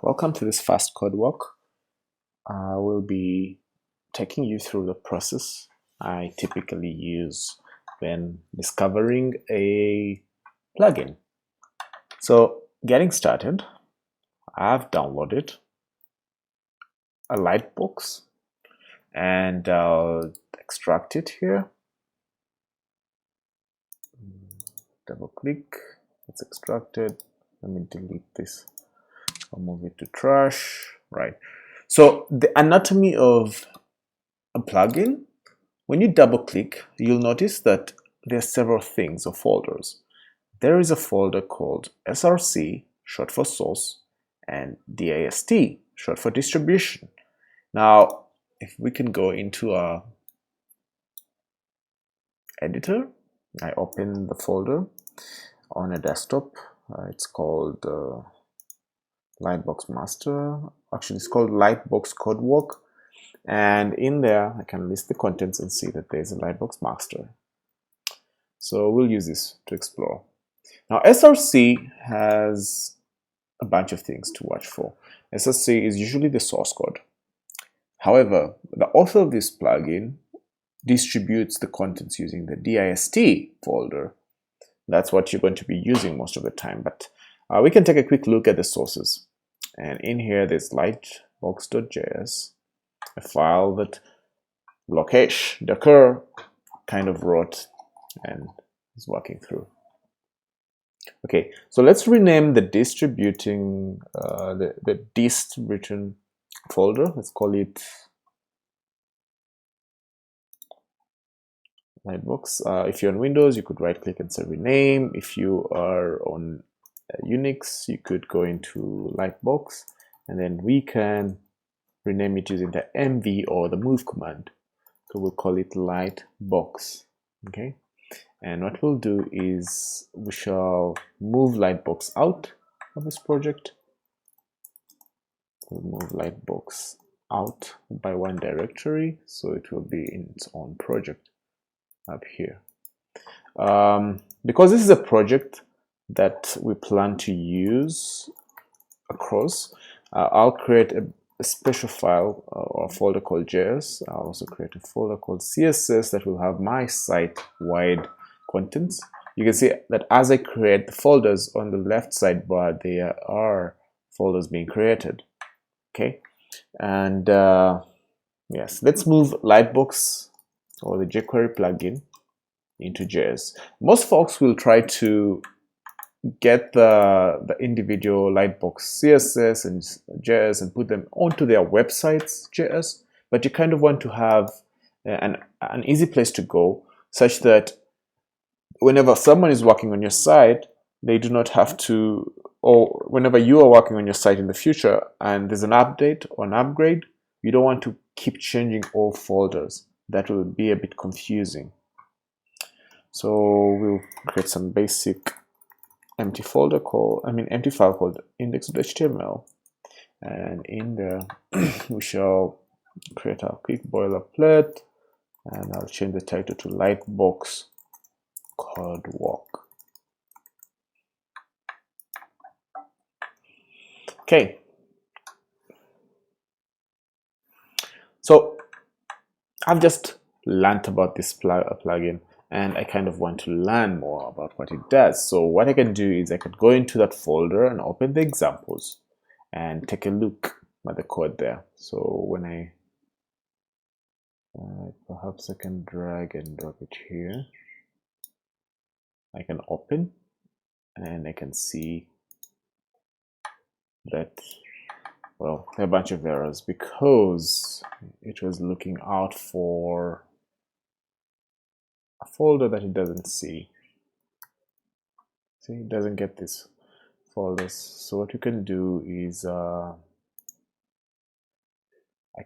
Welcome to this fast code walk. I will be taking you through the process I typically use when discovering a plugin. So getting started, I've downloaded a lightbox and I'll extract it here. Double click, it's extracted. Let me delete this. I'll move it to trash. Right. So the anatomy of a plugin, when you double click, you'll notice that there are several things or folders. There is a folder called SRC, short for source, and DIST, short for distribution. Now, if we can go into our editor, I open the folder on a desktop. It's called Lightbox Master. Actually, it's called Lightbox Code Walk. And in there, I can list the contents and see that there's a Lightbox Master. So we'll use this to explore. Now, SRC has a bunch of things to watch for. SRC is usually the source code. However, the author of this plugin distributes the contents using the DIST folder. That's what you're going to be using most of the time, but we can take a quick look at the sources. And in here, there's lightbox.js, a file that Lokesh Dakar kind of wrote and is working through. Okay, so let's rename the distributing the dist written folder. Let's call it Lightbox. If you're on Windows, you could right click and say rename. If you are on Unix, you could go into Lightbox, and then we can rename it using the mv or the move command. So we'll call it Lightbox. Okay, and what we'll do is we shall move Lightbox out of this project. We'll move Lightbox out by one directory, so it will be in its own project up here. Because this is a project that we plan to use across, I'll create a special file or a folder called JS. I'll also create a folder called CSS that will have my site-wide contents. You can see that as I create the folders on the left sidebar, there are folders being created. Okay, and yes, let's move Lightbox or the jQuery plugin into JS. Most folks will try to get the individual Lightbox CSS and JS and put them onto their websites JS, but you kind of want to have an easy place to go such that whenever someone is working on your site, they do not have to, or whenever you are working on your site in the future and there's an update or an upgrade, you don't want to keep changing all folders. That will be a bit confusing. So we'll create some basic empty file called index.html, and in there we shall create our quick boilerplate, and I'll change the title to Lightbox Code Walk. Okay, so I've just learned about this plugin, and I kind of want to learn more about what it does. So what I can do is I could go into that folder and open the examples and take a look at the code there. So when I perhaps I can drag and drop it here. I can open and I can see that, well, there are a bunch of errors because it was looking out for a folder that it doesn't see. See, it doesn't get these folders. So what you can do is I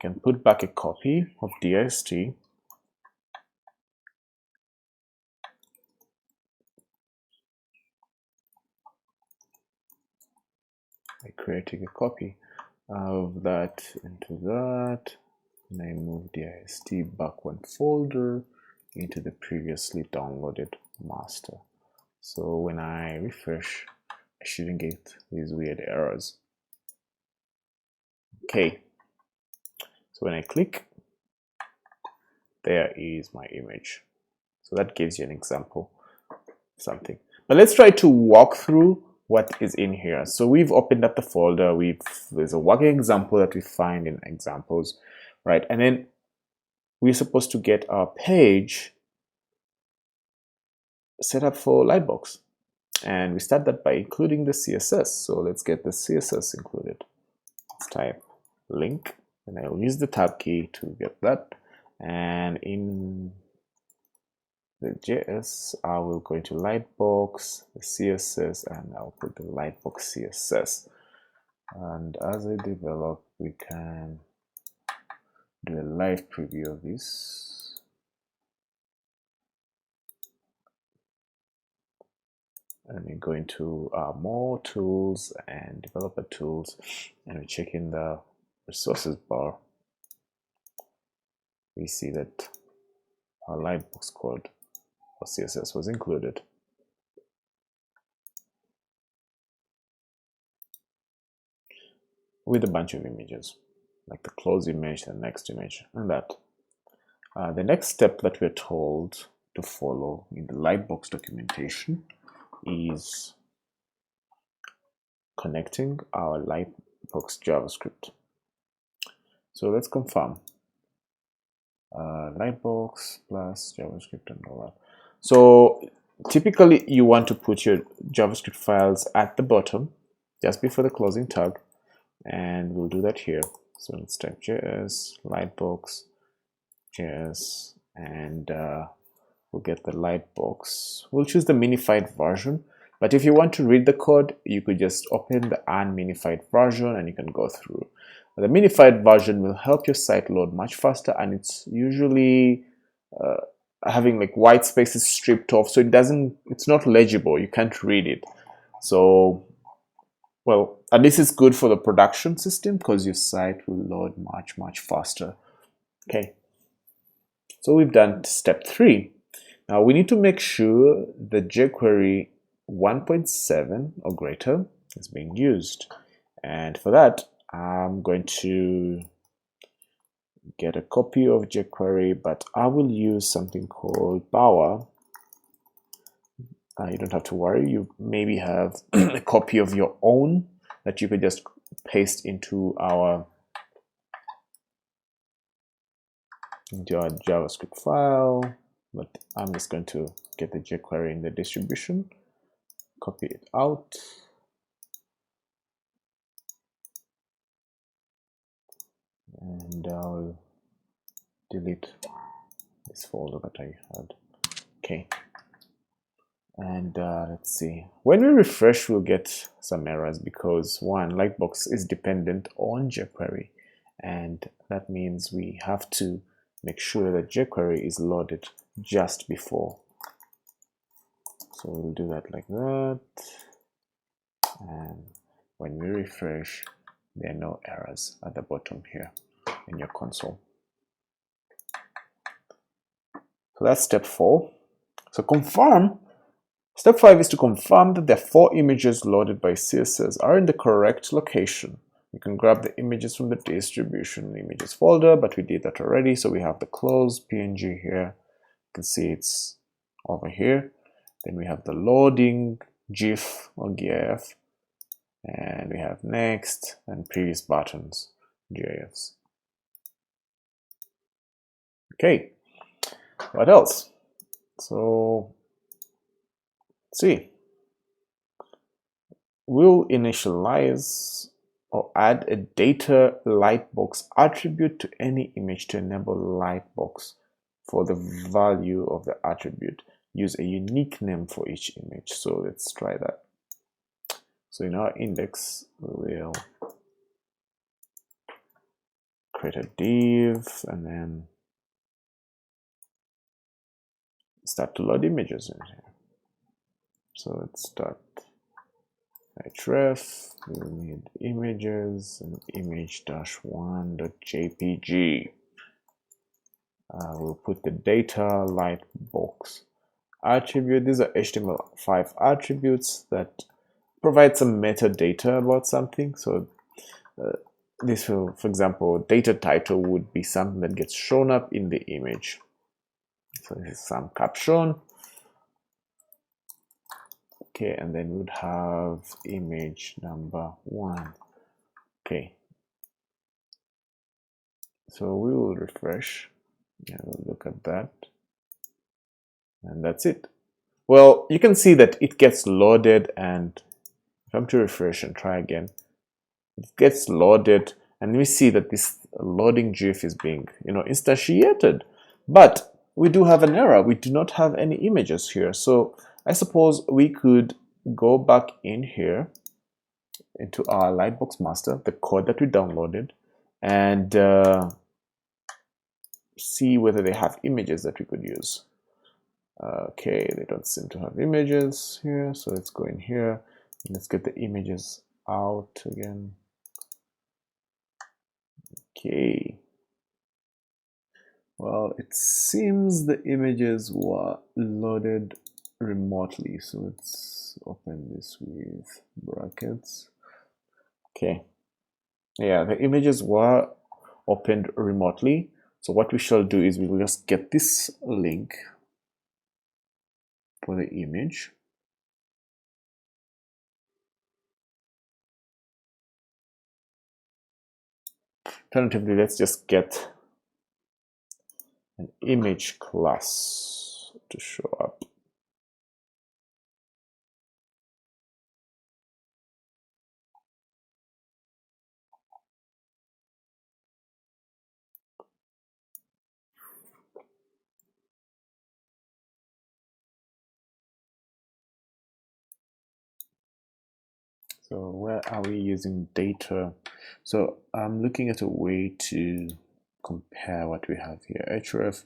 can put back a copy of DIST by creating a copy of that into that, and I move DIST back one folder into the previously downloaded master. So when I refresh, I shouldn't get these weird errors. Okay, so when I click, there is my image. So that gives you an example of something. But let's try to walk through what is in here. So we've opened up the folder. There's a working example that we find in examples, right? And then we're supposed to get our page set up for Lightbox. And we start that by including the CSS. So let's get the CSS included. Let's type link, and I'll use the tab key to get that. And in the JS, I will go into Lightbox, the CSS, and I'll put the Lightbox CSS. And as I develop, we can do a live preview of this. And we go into more tools and developer tools, and we check in the resources bar. We see that our Lightbox code for CSS was included. With a bunch of images, like the close image, the next image, and that. The next step that we're told to follow in the Lightbox documentation is connecting our Lightbox JavaScript. So let's confirm. Lightbox plus JavaScript and all that. So typically you want to put your JavaScript files at the bottom, just before the closing tag, and we'll do that here. So let's type JS, Lightbox, JS, and we'll get the Lightbox. We'll choose the minified version, but if you want to read the code, you could just open the unminified version and you can go through. The minified version will help your site load much faster, and it's usually having like white spaces stripped off, so it's not legible, you can't read it. So, well, at least it's good for the production system because your site will load much faster. Okay, so we've done step 3. Now we need to make sure the jQuery 1.7 or greater is being used, and for that I'm going to get a copy of jQuery, but I will use something called Bower. You don't have to worry, you maybe have a copy of your own that you could just paste into our JavaScript file, but I'm just going to get the jQuery in the distribution, copy it out, and I'll delete this folder that I had. Okay, and let's see, when we refresh we'll get some errors because one, Lightbox is dependent on jQuery, and that means we have to make sure that jQuery is loaded just before. So we'll do that like that, and when we refresh there are no errors at the bottom here in your console. So that's step 4. So confirm. Step 5 is to confirm that the 4 images loaded by CSS are in the correct location. You can grab the images from the distribution images folder, but we did that already. So we have the closed PNG here. You can see it's over here. Then we have the loading GIF or GIF, and we have next and previous buttons, GIFs. Okay, what else? So let's see. We'll initialize or add a data Lightbox attribute to any image to enable Lightbox. For the value of the attribute, use a unique name for each image. So let's try that. So in our index, we will create a div and then start to load images in here. So let's start href. We'll need images and image-1.jpg. We'll put the data Lightbox attribute. These are HTML5 attributes that provide some metadata about something. So this will, for example, data title would be something that gets shown up in the image. So this is some caption. Okay, and then we'd have image number 1. Okay, so we will refresh and we'll look at that, and that's it. Well, you can see that it gets loaded, and if I'm to refresh and try again, it gets loaded, and we see that this loading GIF is being, instantiated. But we do have an error. We do not have any images here. So I suppose we could go back in here into our lightbox master, the code that we downloaded, and see whether they have images that we could use. Okay, they don't seem to have images here, so let's go in here and let's get the images out again. Okay, well, it seems the images were loaded remotely, so let's open this with brackets. Okay, yeah, the images were opened remotely. So what we shall do is we will just get this link for the image. Alternatively, let's just get an image class to show up. So where are we using data? So I'm looking at a way to compare what we have here. href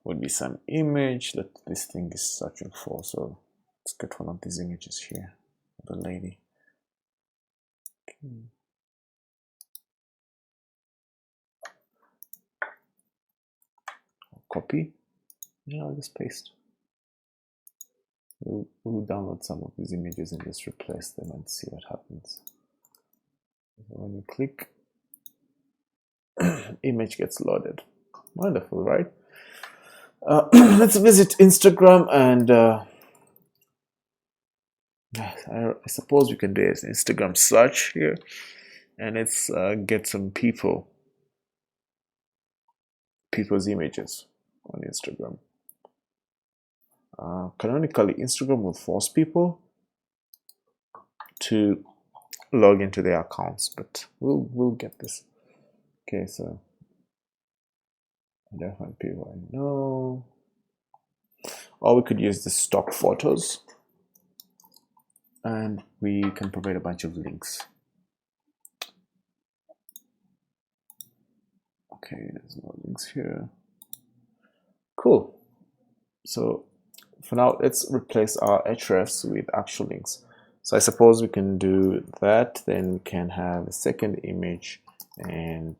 would be some image that this thing is searching for. So let's get one of these images here, the lady. Okay. Copy. Yeah, I'll just paste. We'll download some of these images and just replace them and see what happens. So when you click, image gets loaded. Wonderful, right? Let's visit Instagram, and I suppose we can do an Instagram search here, and let's get some people's images on Instagram. Canonically, Instagram will force people to log into their accounts, but we'll get this. Okay, so different people I know, or we could use the stock photos, and we can provide a bunch of links. Okay, there's no links here. Cool. So for now, let's replace our hrefs with actual links. So I suppose we can do that. Then we can have a second image, and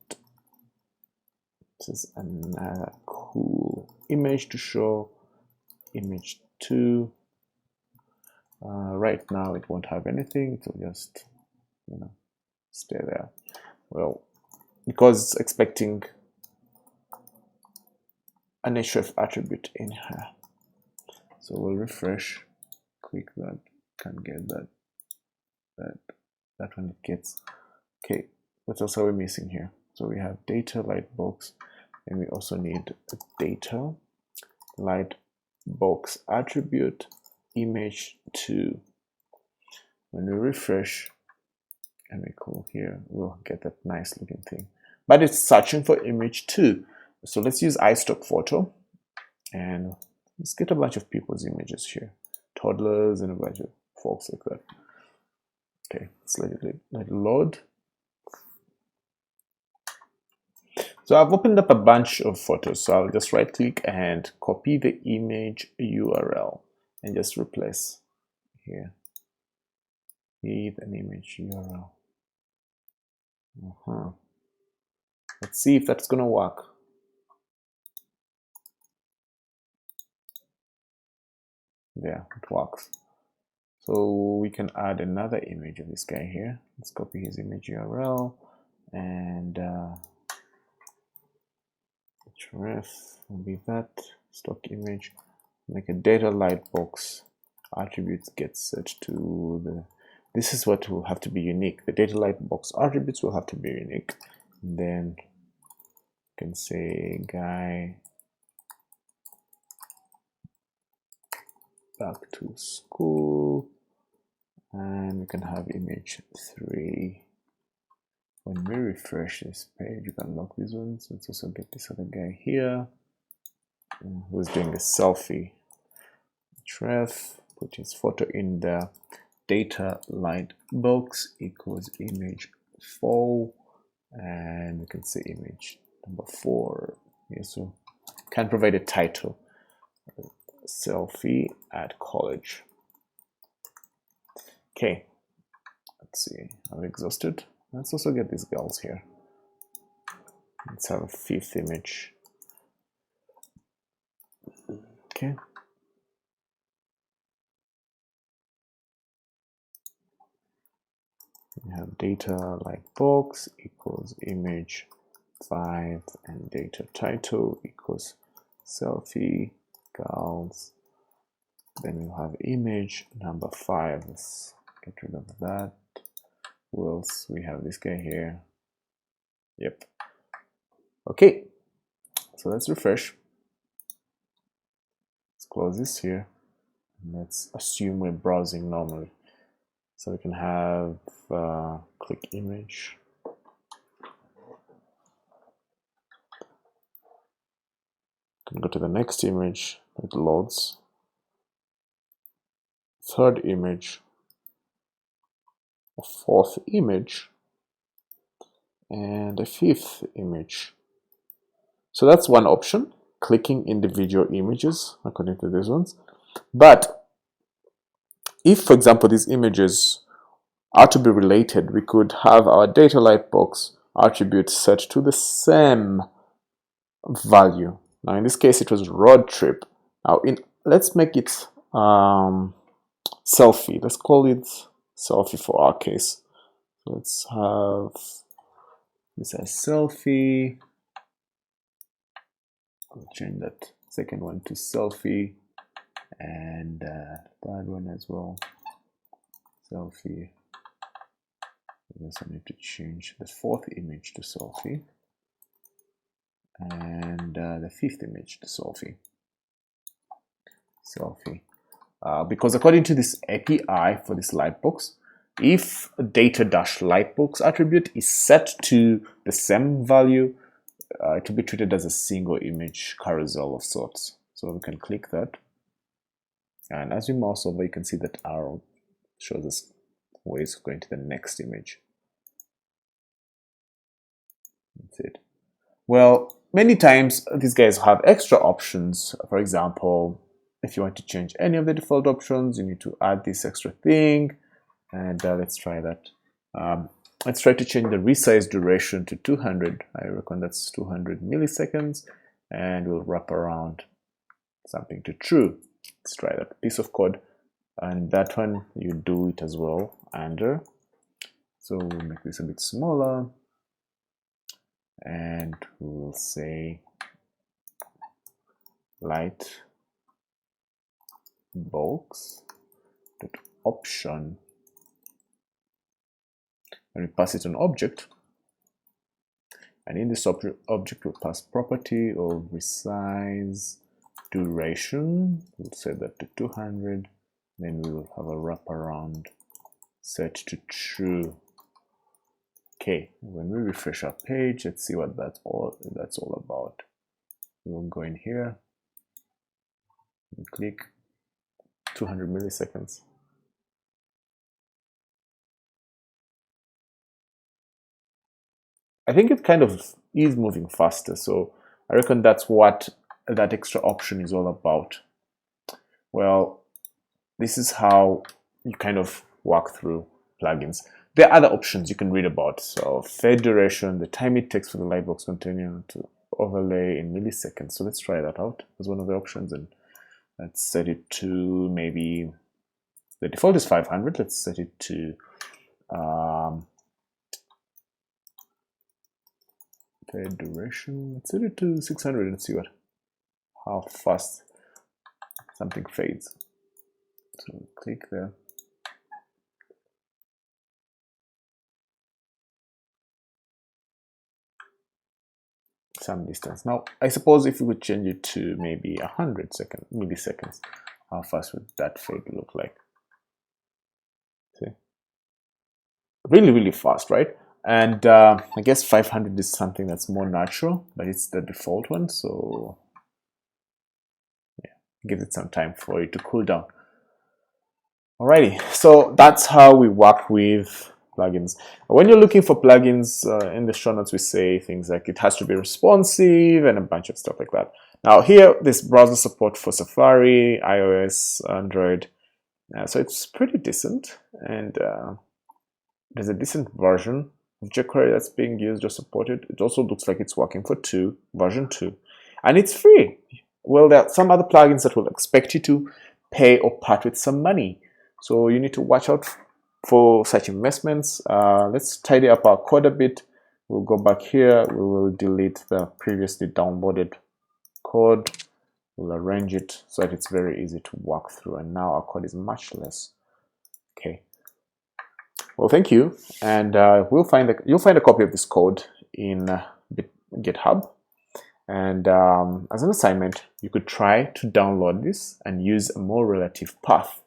this is another cool image to show. Image 2. Right now it won't have anything. It will just, stay there. Well, because it's expecting an href attribute in here. So we'll refresh, click that, can't get that one it gets. Okay, what else are we missing here? So we have data lightbox, and we also need a data lightbox attribute image 2. When we refresh and we call here, we'll get that nice looking thing, but it's searching for image 2. So let's use iStock photo, and let's get a bunch of people's images here, toddlers and a bunch of folks like that. Okay, let's let it load. So I've opened up a bunch of photos, so I'll just right click and copy the image URL and just replace here with an image URL. Let's see if that's gonna work. Yeah, it works. So we can add another image of this guy here. Let's copy his image URL and ref will be that stock image. Make a data lightbox attributes get set to the. This is what will have to be unique. The data lightbox attributes will have to be unique. And then you can say guy back to school, and we can have image 3. When we refresh this page, you can lock these ones. Let's also get this other guy here who's doing a selfie. Ref, put his photo in the data lightbox equals image 4, and we can say image number 4. Yeah, so can provide a title, selfie at college. Okay, let's see, I've exhausted. Let's also get these girls here. Let's have a 5th image. Okay. We have data lightbox equals image 5, and data title equals selfie girls. Then we'll have image number 5. Let's get rid of that. Who else? We have this guy here. Yep. Okay, so let's refresh. Let's close this here. And let's assume we're browsing normally. So we can have click image. Can go to the next image. It loads. 3rd image. A 4th image. And a 5th image. So that's one option, clicking individual images according to these ones. But if, for example, these images are to be related, we could have our data lightbox attribute set to the same value. Now, in this case, it was road trip. Now, let's make it selfie. Let's call it selfie for our case. So let's have this as selfie. I'll change that second one to selfie, and third one as well, selfie. We also need to change the 4th image to selfie, and the 5th image to selfie. Because according to this API for this lightbox, if data-lightbox attribute is set to the same value, it will be treated as a single image carousel of sorts. So we can click that, and as we mouse over, you can see that arrow shows us where it's going to the next image. That's it. Well, many times these guys have extra options. For example, if you want to change any of the default options, you need to add this extra thing. And let's try that. Let's try to change the resize duration to 200. I reckon that's 200 milliseconds. And we'll wrap around something to true. Let's try that piece of code. And that one, you do it as well under. So we'll make this a bit smaller. And we'll say lightbox option, and we pass it an object, and in this object we'll pass property of resize duration. We'll set that to 200, then we will have a wraparound set to true. Okay, when we refresh our page, let's see what that's all about. We'll go in here and click 200 milliseconds. I think it kind of is moving faster, so I reckon that's what that extra option is all about. Well, this is how you kind of work through plugins. There are other options you can read about. So fade duration, the time it takes for the lightbox container to overlay in milliseconds. So let's try that out as one of the options, and let's set it to maybe, the default is 500. Let's set it to fade duration. Let's set it to 600 and see how fast something fades. So click there. Some distance. Now, I suppose if we would change it to maybe 100 milliseconds, how fast would that fade look like? See, really, really fast, right? And I guess 500 is something that's more natural, but it's the default one, so yeah, give it some time for it to cool down. Alrighty, so that's how we work with plugins. When you're looking for plugins, in the show notes we say things like it has to be responsive and a bunch of stuff like that. Now here, this browser support for Safari, iOS, Android, so it's pretty decent, and there's a decent version of jQuery that's being used or supported. It also looks like it's working for version 2, and it's free. Well, there are some other plugins that will expect you to pay or part with some money, so you need to watch out for such investments. Let's tidy up our code a bit. We'll go back here. We will delete the previously downloaded code. We'll arrange it so that it's very easy to walk through, and now our code is much less. Okay. Well, thank you, and you'll find a copy of this code in GitHub. And as an assignment, you could try to download this and use a more relative path,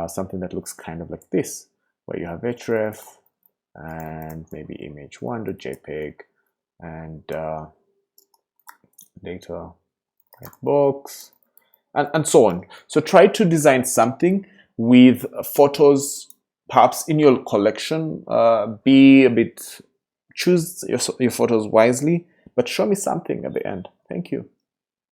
something that looks kind of like this, where you have href and maybe image1.jpg and data lightbox and so on. So try to design something with photos perhaps in your collection. Choose your photos wisely, but show me something at the end. Thank you.